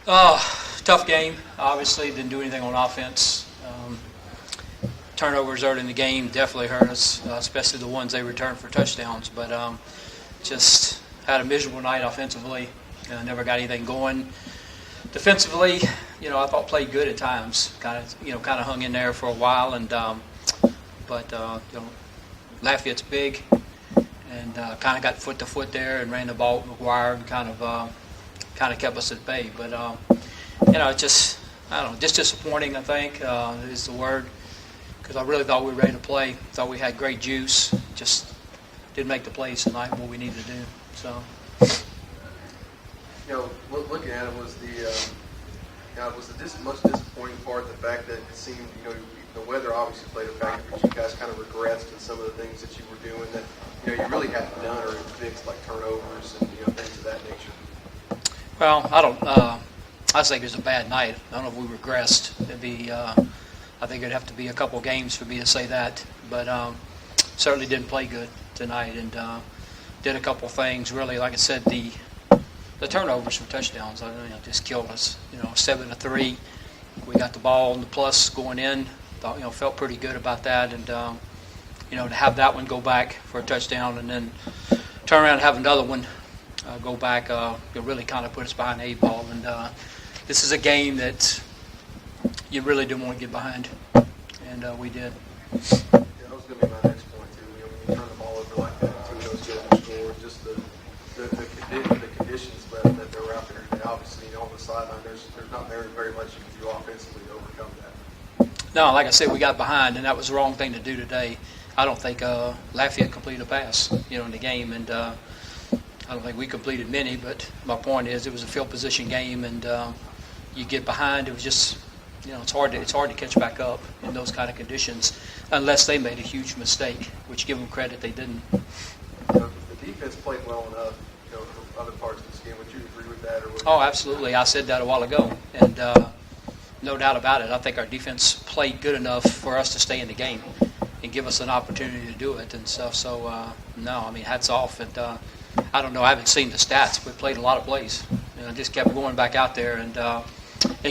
Tough game. Obviously, didn't do anything on offense. Turnovers early in the game definitely hurt us, especially the ones they returned for touchdowns. But just had a miserable night offensively. Never got anything going. Defensively, I thought played good at times. Kind of hung in there for a while, and but Lafayette's big, and kind of got foot to foot there and ran the ball with McGuire and kind of kept us at bay. But just disappointing. I think is the word, because I really thought we were ready to play. Thought we had great juice. Just didn't make the plays tonight. What we needed to do. So. Looking at it, was the most disappointing part the fact that it seemed, the weather obviously played a factor, but you guys kind of regressed in some of the things that you were doing that, you really hadn't done or fixed, like turnovers and, things of that nature? Well, I think it was a bad night. I don't know if we regressed. I think it'd have to be a couple games for me to say that, but certainly didn't play good tonight and did a couple things. Really, like I said, the turnovers for touchdowns, just killed us. 7-3, we got the ball on the plus going in. Thought, felt pretty good about that, and to have that one go back for a touchdown, and then turn around and have another one go back, really kind of put us behind the eight ball. And this is a game that you really didn't want to get behind, and we did. Yeah, that was going to be my next point too. When you turn the ball over like that, two of those guys scored, just the conditions that they were out there. And obviously, on the sideline, there's not very much you can do offensively to overcome that. No, like I said, we got behind, and that was the wrong thing to do today. I don't think Lafayette completed a pass, in the game, and I don't think we completed many. But my point is, it was a field position game, and you get behind. It was just, it's hard to catch back up in those kind of conditions, unless they made a huge mistake, which, give them credit, they didn't. The defense played well enough, for other parts of this game. Would you agree with that? Oh, absolutely. I said that a while ago, and no doubt about it. I think our defense played good enough for us to stay in the game and give us an opportunity to do it and stuff. So, hats off. And I don't know. I haven't seen the stats. We played a lot of plays. Just kept going back out there and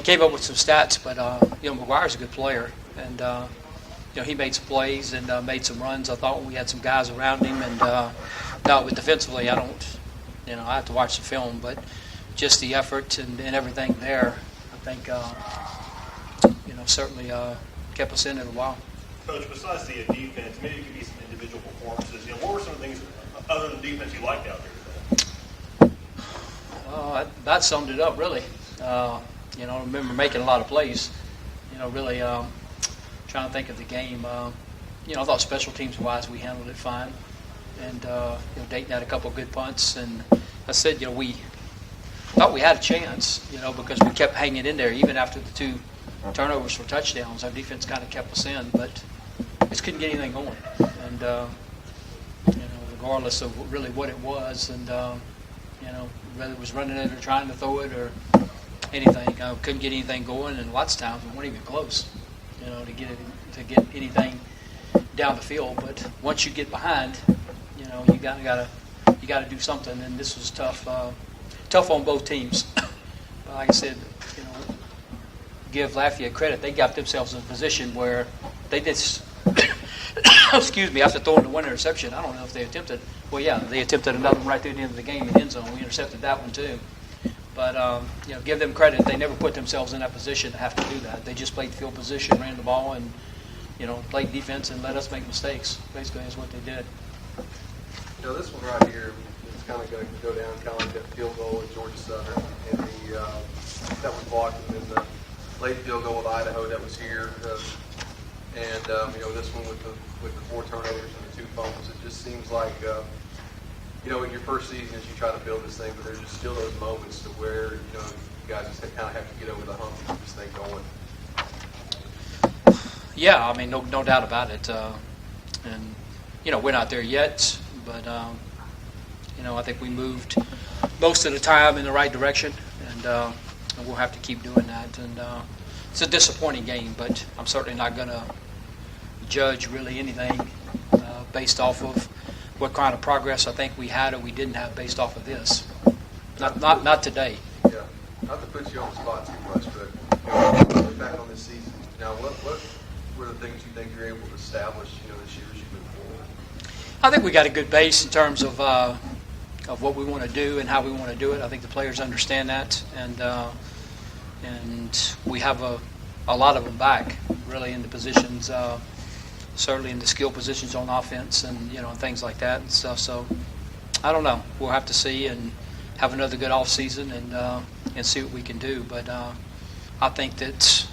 came up with some stats. But, McGuire's a good player. And, he made some plays and made some runs. I thought we had some guys around him. And, but defensively, I don't, I have to watch the film. But just the effort and everything there, I think, certainly kept us in it a while. Coach, besides the defense, maybe it could be some individual performances. What were some things other than defense you liked out there today? That summed it up, really. I remember making a lot of plays. Really trying to think of the game. I thought special teams-wise we handled it fine. And, Dayton had a couple of good punts. And I said, we thought we had a chance, because we kept hanging in there even after the two turnovers for touchdowns. Our defense kind of kept us in, but just couldn't get anything going. And, regardless of really what it was, and, whether it was running it or trying to throw it or anything, couldn't get anything going, and lots of times we weren't even close, to get anything down the field. But once you get behind, you gotta do something, and this was tough on both teams. But like I said, give Lafayette credit. They got themselves in a position where they just, excuse me, after throwing the one interception, I don't know if they attempted. Well, yeah, they attempted another one right through the end of the game in the end zone. We intercepted that one too. But give them credit. They never put themselves in that position to have to do that. They just played field position, ran the ball, and played defense and let us make mistakes. Basically, is what they did. This one right here is kind of going to go down kind of like that field goal at Georgia Southern, and that was blocked, and then the late field goal with Idaho that was here, and this one with the four turnovers and the two fumbles. It just seems like in your first season as you try to build this thing, but there's just still those moments to where you guys just kind of have to get over the hump and keep this thing going. Yeah, no doubt about it, and we're not there yet, but I think we moved most of the time in the right direction, and we'll have to keep doing that. And it's a disappointing game, but I'm certainly not going to judge really anything based off of what kind of progress I think we had or we didn't have based off of this. Not today. Yeah, Not to put you on the spot too much, but look back on this season. Now, what were the things you think you're able to establish, this year as you move forward? I think we got a good base in terms of what we want to do and how we want to do it. I think the players understand that, and we have a lot of them back, really, in the positions, certainly in the skill positions on offense, and things like that and stuff. So I don't know. We'll have to see and have another good off season and see what we can do. But I think that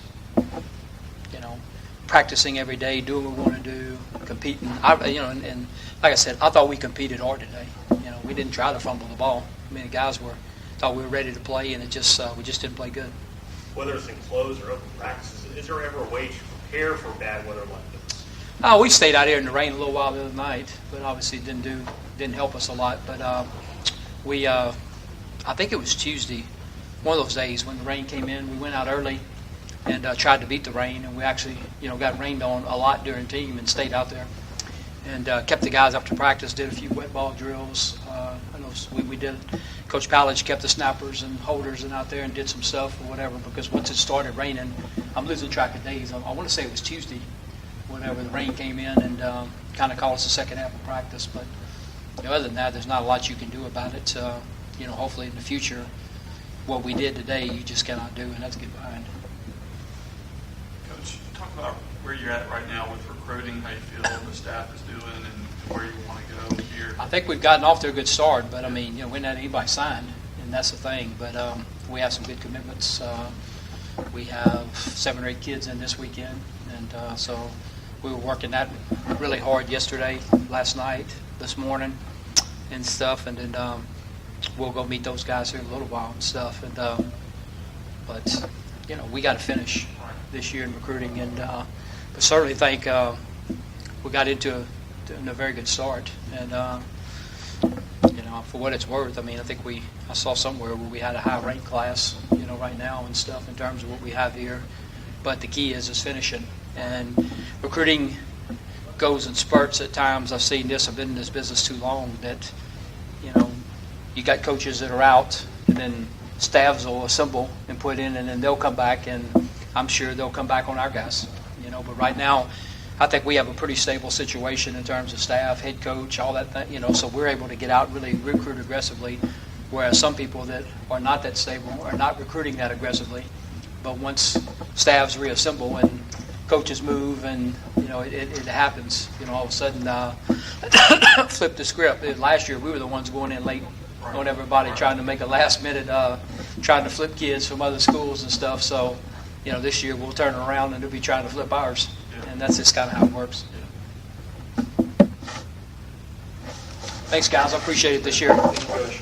practicing every day, doing what we want to do, competing. And like I said, I thought we competed hard today. We didn't try to fumble the ball. I mean, the guys thought we were ready to play, and we just didn't play good. Whether it's in closed or open practices, is there ever a way to prepare for bad weather like this? We stayed out here in the rain a little while the other night, but obviously didn't help us a lot. But I think it was Tuesday, one of those days when the rain came in. We went out early and tried to beat the rain, and we actually got rained on a lot during team and stayed out there and kept the guys up to practice. Did a few wet ball drills. I know we did. Coach Pallage kept the snappers and holders and out there and did some stuff or whatever, because once it started raining, I'm losing track of days. I want to say it was Tuesday, whenever the rain came in and kind of called us the second half of practice. But other than that, there's not a lot you can do about it. Hopefully in the future, what we did today, you just cannot do, and that's get behind. Coach, talk about where you're at right now with recruiting, how you feel the staff is doing, and where you want to go here. I think we've gotten off to a good start, but we didn't have anybody signed, and that's the thing. But we have some good commitments. We have 7 or 8 kids in this weekend, and so we were working that really hard yesterday, last night, this morning, and stuff. And then we'll go meet those guys here in a little while and stuff. And but we got to finish this year in recruiting, and but certainly think we got into a very good start. And for what it's worth, I think I saw somewhere where we had a high rank class, right now and stuff in terms of what we have here. But the key is finishing, and recruiting goes in spurts at times. I've seen this. I've been in this business too long that you got coaches that are out, and then staffs will assemble and put in, and then they'll come back, and I'm sure they'll come back on our guys. But right now, I think we have a pretty stable situation in terms of staff, head coach, all that thing. So we're able to get out and really recruit aggressively, whereas some people that are not that stable are not recruiting that aggressively. But once staffs reassemble and coaches move, and it happens. All of a sudden, flip the script. Last year we were the ones going in late on everybody, trying to make a last minute, trying to flip kids from other schools and stuff. So this year we'll turn around and they'll be trying to flip ours, and that's just kind of how it works. Thanks, guys. I appreciate it this year. Thank you, Coach.